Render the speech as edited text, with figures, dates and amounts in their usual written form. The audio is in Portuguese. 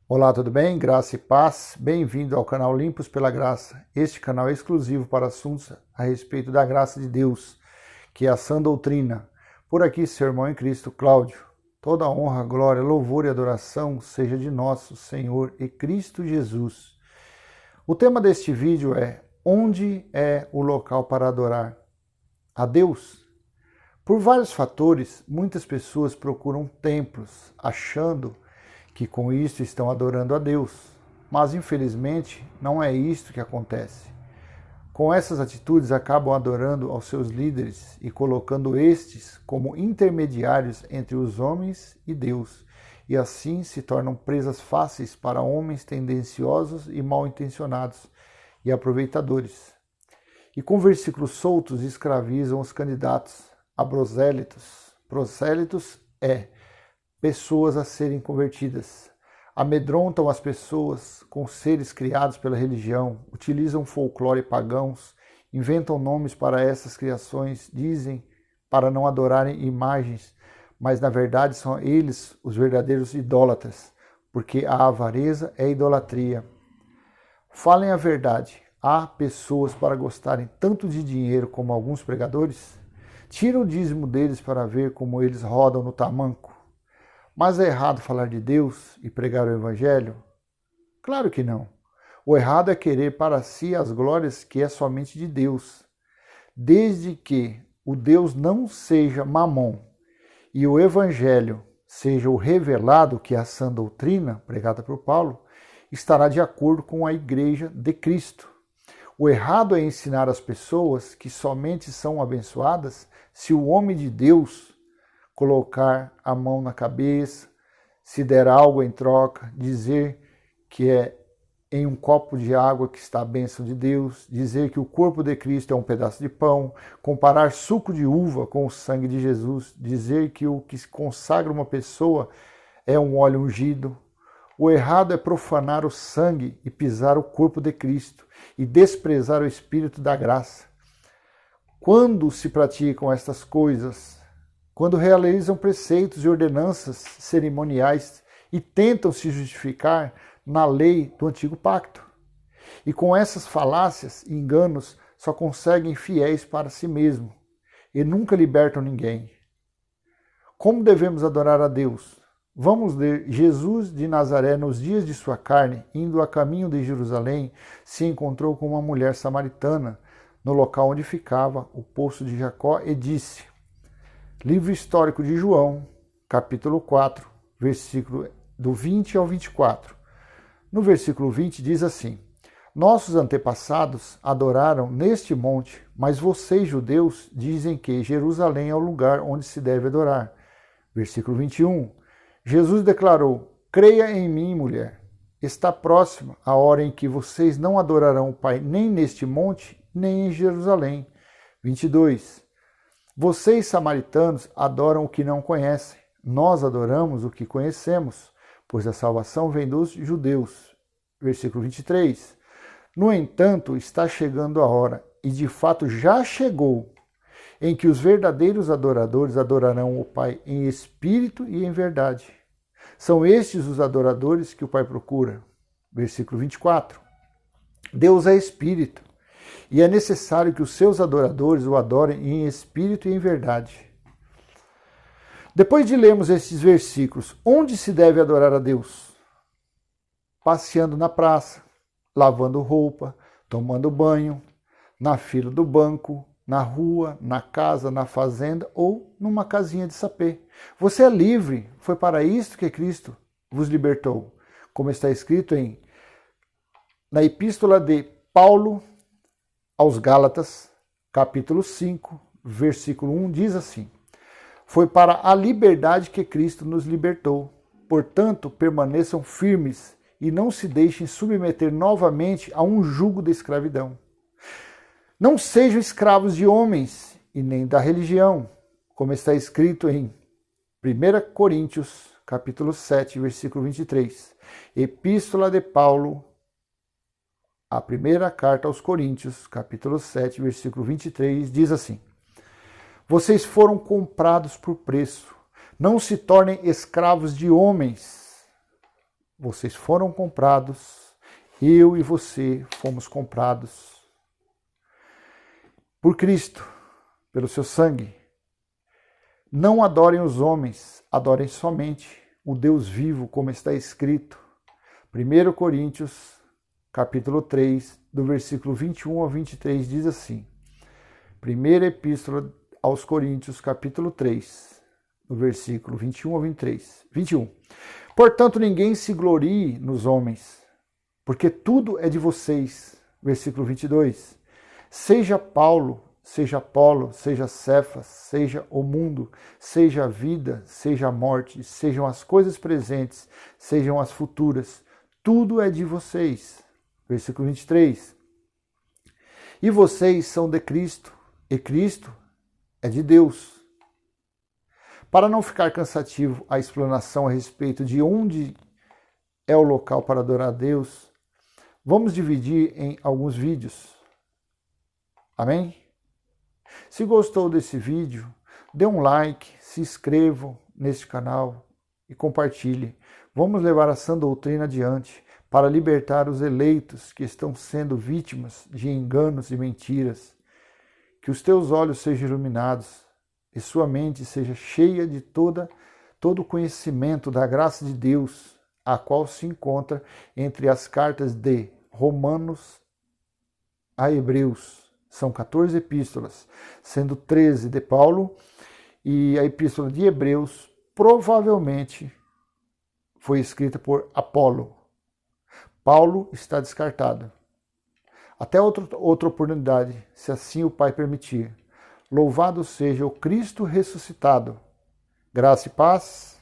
Olá, tudo bem? Graça e paz. Bem-vindo ao canal Limpos pela Graça. Este canal é exclusivo para assuntos a respeito da graça de Deus, que é a sã doutrina. Por aqui, seu irmão em Cristo, Cláudio. Toda honra, glória, louvor e adoração seja de nosso Senhor e Cristo Jesus. O tema deste vídeo é: onde é o local para adorar a Deus? Por vários fatores, muitas pessoas procuram templos, achando que com isso estão adorando a Deus. Mas infelizmente não é isto que acontece. Com essas atitudes acabam adorando aos seus líderes e colocando estes como intermediários entre os homens e Deus, e assim se tornam presas fáceis para homens tendenciosos e mal intencionados e aproveitadores. E com versículos soltos escravizam os candidatos a prosélitos. Prosélitos é pessoas a serem convertidas. Amedrontam as pessoas com seres criados pela religião, utilizam folclore pagãos, inventam nomes para essas criações, dizem para não adorarem imagens, mas na verdade são eles os verdadeiros idólatras, porque a avareza é idolatria. Falem a verdade, há pessoas para gostarem tanto de dinheiro como alguns pregadores? Tira o dízimo deles para ver como eles rodam no tamanco. Mas é errado falar de Deus e pregar o Evangelho? Claro que não. O errado é querer para si as glórias que é somente de Deus. Desde que o Deus não seja Mamon e o Evangelho seja o revelado, que é a sã doutrina pregada por Paulo, estará de acordo com a Igreja de Cristo. O errado é ensinar as pessoas que somente são abençoadas se o homem de Deus colocar a mão na cabeça, se der algo em troca, dizer que é em um copo de água que está a bênção de Deus, dizer que o corpo de Cristo é um pedaço de pão, comparar suco de uva com o sangue de Jesus, dizer que o que consagra uma pessoa é um óleo ungido. O errado é profanar o sangue e pisar o corpo de Cristo e desprezar o Espírito da graça. Quando se praticam estas coisas, quando realizam preceitos e ordenanças cerimoniais e tentam se justificar na lei do antigo pacto. E com essas falácias e enganos só conseguem fiéis para si mesmo e nunca libertam ninguém. Como devemos adorar a Deus? Vamos ler: Jesus de Nazaré, nos dias de sua carne, indo a caminho de Jerusalém, se encontrou com uma mulher samaritana no local onde ficava o poço de Jacó e disse... Livro histórico de João, capítulo 4, versículo do 20 ao 24. No versículo 20 diz assim: Nossos antepassados adoraram neste monte, mas vocês, judeus, dizem que Jerusalém é o lugar onde se deve adorar. Versículo 21. Jesus declarou: Creia em mim, mulher. Está próxima a hora em que vocês não adorarão o Pai nem neste monte, nem em Jerusalém. 22. Vocês, samaritanos, adoram o que não conhecem. Nós adoramos o que conhecemos, pois a salvação vem dos judeus. Versículo 23. No entanto, está chegando a hora, e de fato já chegou, em que os verdadeiros adoradores adorarão o Pai em espírito e em verdade. São estes os adoradores que o Pai procura. Versículo 24. Deus é espírito. E é necessário que os seus adoradores o adorem em espírito e em verdade. Depois de lermos estes versículos, onde se deve adorar a Deus? Passeando na praça, lavando roupa, tomando banho, na fila do banco, na rua, na casa, na fazenda ou numa casinha de sapê. Você é livre, foi para isto que Cristo vos libertou. Como está escrito na epístola de Paulo aos Gálatas, capítulo 5, versículo 1, diz assim: Foi para a liberdade que Cristo nos libertou. Portanto, permaneçam firmes e não se deixem submeter novamente a um jugo de escravidão. Não sejam escravos de homens e nem da religião, como está escrito em 1 Coríntios, capítulo 7, versículo 23. Epístola de Paulo, a primeira carta aos Coríntios, capítulo 7, versículo 23, diz assim: Vocês foram comprados por preço. Não se tornem escravos de homens. vocês foram comprados, eu e você fomos comprados por Cristo, pelo seu sangue. Não adorem os homens, adorem somente o Deus vivo, como está escrito. 1 Coríntios, capítulo 3, do versículo 21 ao 23, diz assim. Primeira Epístola aos Coríntios, capítulo 3, do versículo 21 ao 23. 21. Portanto, ninguém se glorie nos homens, porque tudo é de vocês. Versículo 22. Seja Paulo, seja Apolo, seja Cefas, seja o mundo, seja a vida, seja a morte, sejam as coisas presentes, sejam as futuras, tudo é de vocês. Versículo 23. E vocês são de Cristo, e Cristo é de Deus. Para não ficar cansativo a explanação a respeito de onde é o local para adorar a Deus, vamos dividir em alguns vídeos. Amém? Se gostou desse vídeo, dê um like, se inscreva neste canal e compartilhe. Vamos levar a sã doutrina adiante para libertar os eleitos que estão sendo vítimas de enganos e mentiras. Que os teus olhos sejam iluminados e sua mente seja cheia de todo o conhecimento da graça de Deus, a qual se encontra entre as cartas de Romanos a Hebreus. São 14 epístolas, sendo 13 de Paulo, e a epístola de Hebreus provavelmente foi escrita por Apolo. Paulo está descartado. Até outra oportunidade, se assim o Pai permitir. Louvado seja o Cristo ressuscitado. Graça e paz.